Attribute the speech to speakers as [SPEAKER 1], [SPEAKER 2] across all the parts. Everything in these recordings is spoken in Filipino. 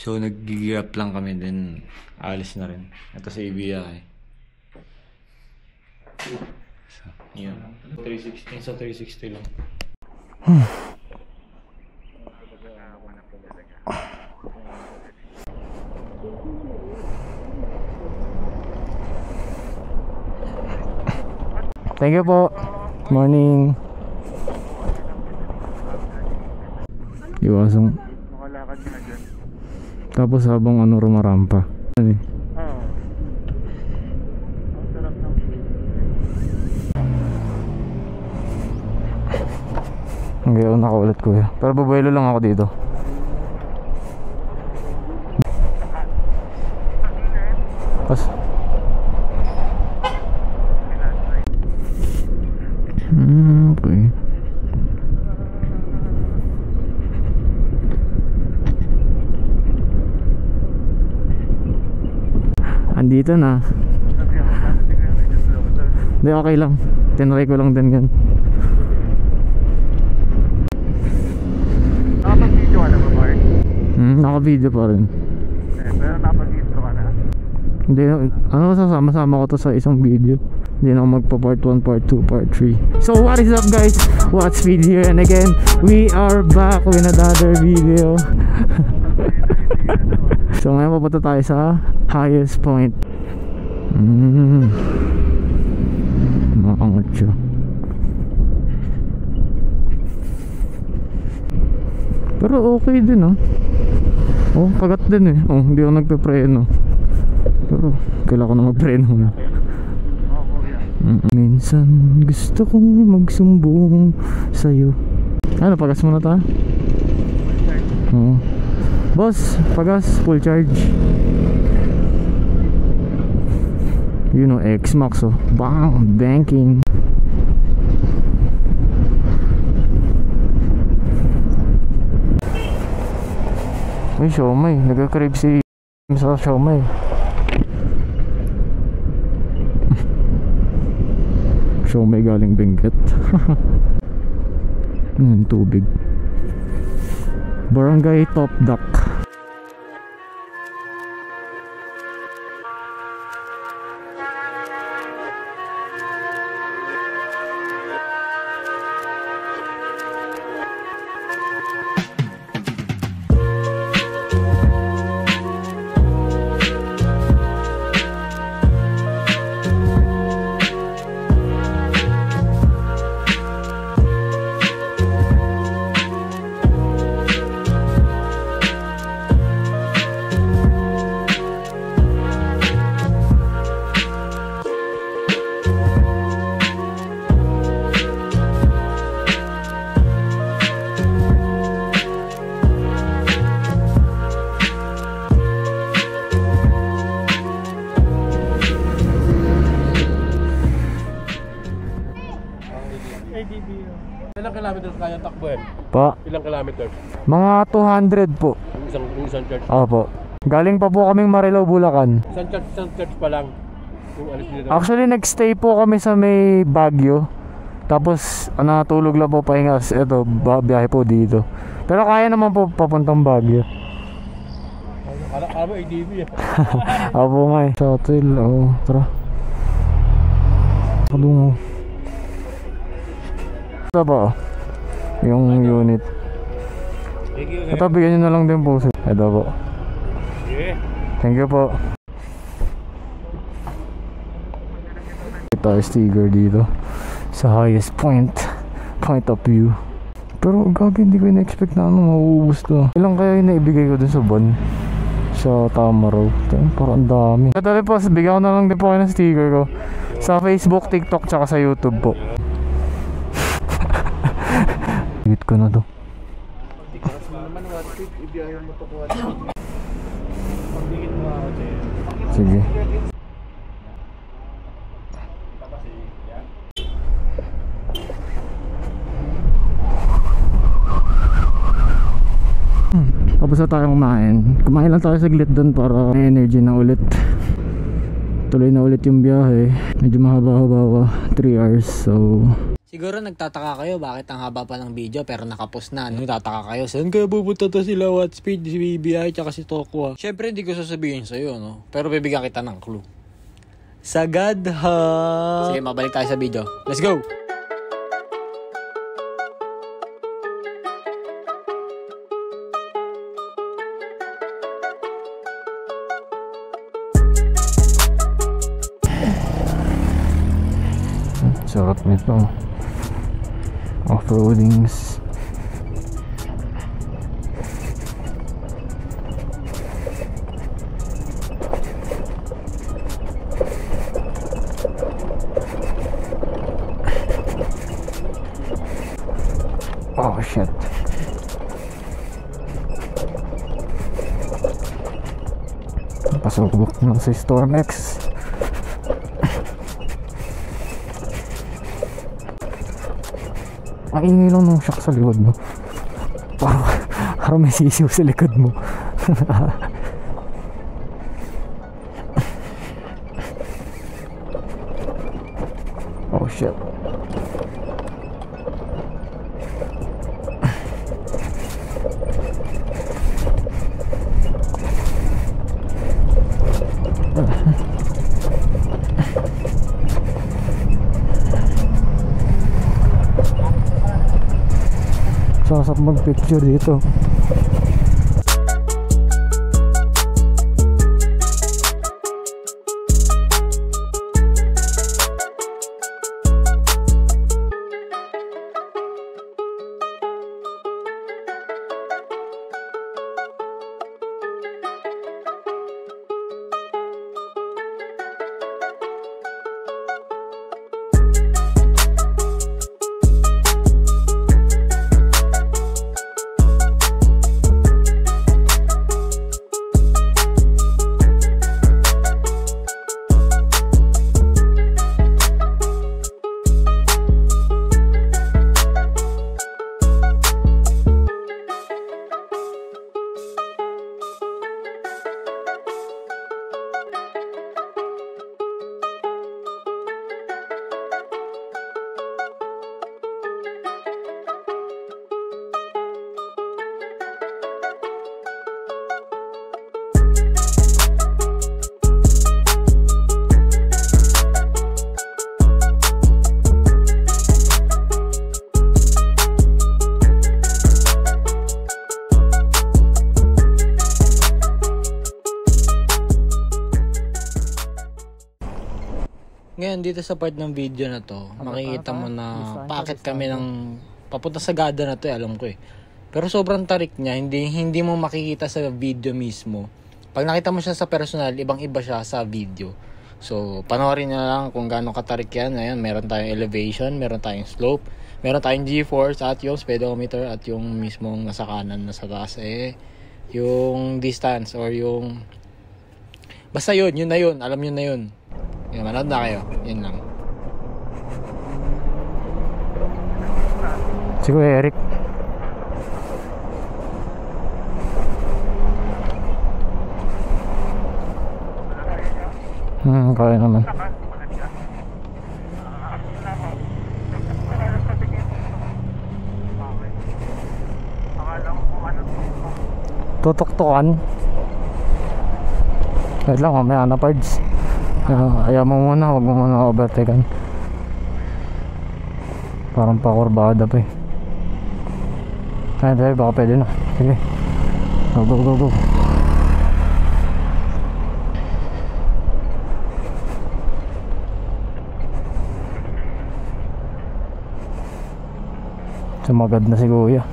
[SPEAKER 1] So nag-grab lang kami din, alis na rin. Ito sa ibiyahe. So, yun. 360 sa 360 lang.
[SPEAKER 2] Thank you po. Morning. Iwasong.
[SPEAKER 3] Makalakad ka na dyan.
[SPEAKER 2] Tapos habang rumarampa. Ano eh?
[SPEAKER 3] Oo. Ang sarap ng view.
[SPEAKER 2] Ngayon nakaulit kuya. Pero babaylo lang ako dito. Pas. Okay. Andito na. Hindi, okay lang. Tinry ko lang din yan.
[SPEAKER 3] Nakapag-video ka na ba, Mark?
[SPEAKER 2] Naka-video pa rin.
[SPEAKER 3] Pero nakapag-intro ka na.
[SPEAKER 2] Hindi, sasama-sama ko to sa isang video. Hindi na ako magpa part 1, part 2, part 3. So what is up guys? What's Speed here, and again we are back with another video. So ngayon papunta tayo sa highest point. Makangat siya. Pero okay din oh, kagat din eh. Oh, hindi ako nagpe-preno. Pero kailangan ko na mag-preno na. Minsan gusto kong magsumbong sa'yo. Ano, pagas muna ta? Oo. Boss, pagas, full charge. You know, X-Max oh. Bang, banking. May siomay, nagka-crave si sa siomay. Siomay galing Benguet. Tubig. Barangay Top Dock.
[SPEAKER 3] Ilang kilometers kaya takbuhin?
[SPEAKER 2] Pa,
[SPEAKER 3] Ilang kilometers?
[SPEAKER 2] mga 200 po.
[SPEAKER 3] Yung isang church.
[SPEAKER 2] Opo. Galing pa po kaming Marilao, Bulacan.
[SPEAKER 3] Isang church pa lang. Yung alis nila.
[SPEAKER 2] Actually nagstay po kami sa may Baguio. Tapos natulog lang po, pahinga. Ito, biyahe po dito. Pero kaya naman po papuntang Baguio.
[SPEAKER 3] Kala mo ADV eh.
[SPEAKER 2] Opo nga eh. Sa hotel, tara. Kalungo. Ito ba? Yung unit. Ito, bigyan nyo na lang din po. Ito po. Thank you po. Ito yung sticker dito sa highest point of view. Pero gagi, hindi ko na-expect na mauubos to. Ilang kaya yung naibigay ko dun sa van sa Tamaraw. Parang ang dami. Katali po, bigyan ko na lang din po kayo ng sticker ko sa Facebook, TikTok, tsaka sa YouTube po. Higit ko na to. Sige. Tapos na tayong kumain. Kumain lang tayo saglit doon para may energy na ulit. Tuloy na ulit yung biyahe. Medyo mahaba-haba 3 hours. So
[SPEAKER 4] Siguro nagtataka kayo bakit ang haba pa ng video pero nakapos na. Nagtataka kayo, saan kaya pupunta to sila Watspeed, si BBI, tsaka si Tokwa? Syempre hindi ko sasabihin sa'yo, no? Pero bibigyan kita ng clue. Sagad ha! Sige, mabalik tayo sa video. Let's go!
[SPEAKER 2] Sarap nito. Off-roadings. Oh shit. Pasubok na si Storm X. Ang ingay lang ng shock sa likod mo. Parang may sisiw sa likod mo. Oh shit. Sarap mag-picture dito.
[SPEAKER 4] Ngayon dito sa part ng video na to, makikita mo na paakit kami ng papunta sa Gada na to, alam ko eh. Pero sobrang tarik niya, hindi mo makikita sa video mismo. Pag nakita mo siya sa personal, ibang-iba siya sa video. So, panoorin niyo lang kung gaano katarik yan. Ayan, meron tayong elevation, meron tayong slope, meron tayong G-force at yung speedometer at yung mismong nasa kanan, nasa taas yung distance or yung basta yun na yun, alam nyo na yun. Yung manood na kayo, yun lang.
[SPEAKER 2] Siguro Eric. Kaya naman. Tutok-tokan. Wait lang, mamaya na parts. Ayaw mo muna, huwag mo muna overtaken. Parang pakurbada pa eh. Ay, dahil baka pwede na. Sige. Go, go, go, go. Sumagad na si Kuya.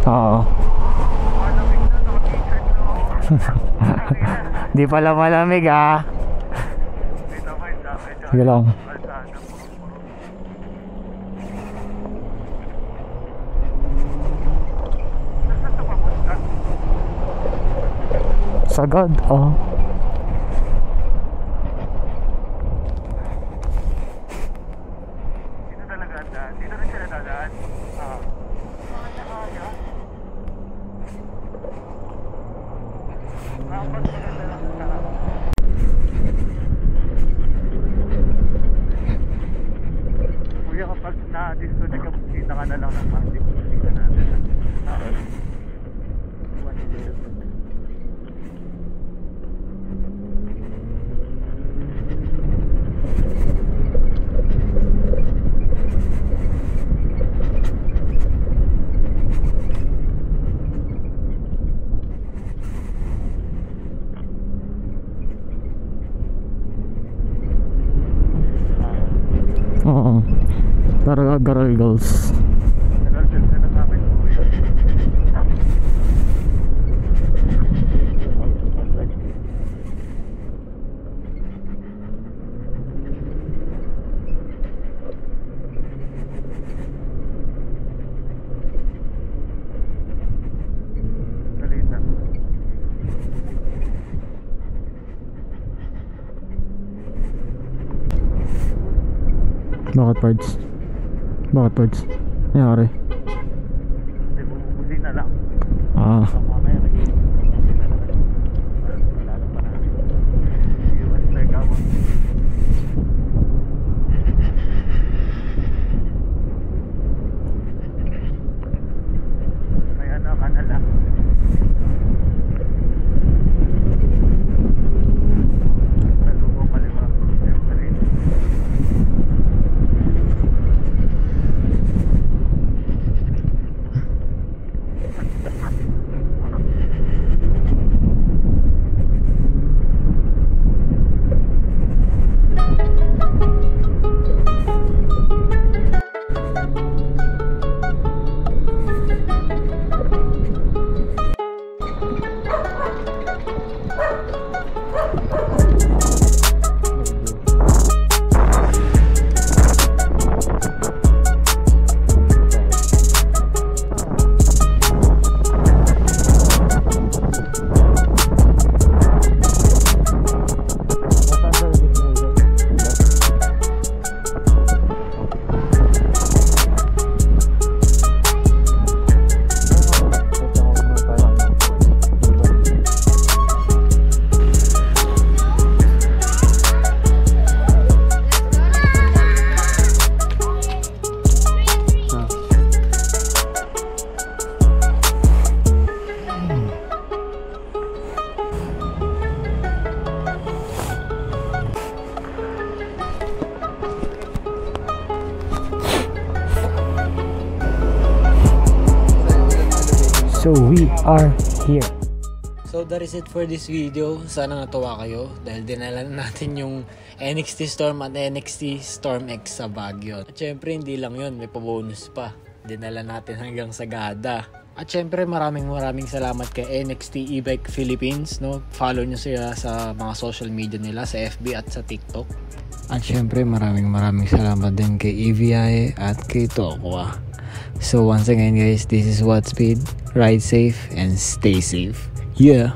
[SPEAKER 2] Oo. Di pala malamig ah. Sige lang. Sagad oh.
[SPEAKER 5] Dito talaga daan. Dito rin sila dadaan. na-disconnect ka, kita ka na lang ng mga kita natin.
[SPEAKER 2] Oo. Garal girls. Bakit parts? Bakit parts? Nangyari?
[SPEAKER 5] Hindi, bumubusin na lang.
[SPEAKER 2] Ah.
[SPEAKER 5] Mamaya nag-iingat na lang. Lalo pa na. Iwas na ikaw. May ano ka na lang. Nalubong kaliwa.
[SPEAKER 2] So we are here.
[SPEAKER 4] So that is it for this video. Sana natuwa kayo dahil dinala natin yung NXT Storm at NXT Storm X sa Baguio. At syempre hindi lang yun, may pa-bonus pa. Dinala natin hanggang Sagada. At syempre maraming salamat kay NXT E-Bike Philippines, no? Follow nyo sila sa mga social media nila sa FB at sa TikTok. At syempre maraming salamat din kay EVI at kay Tokwa. So once again guys, this is Watt Speed. Ride safe and stay safe. Yeah.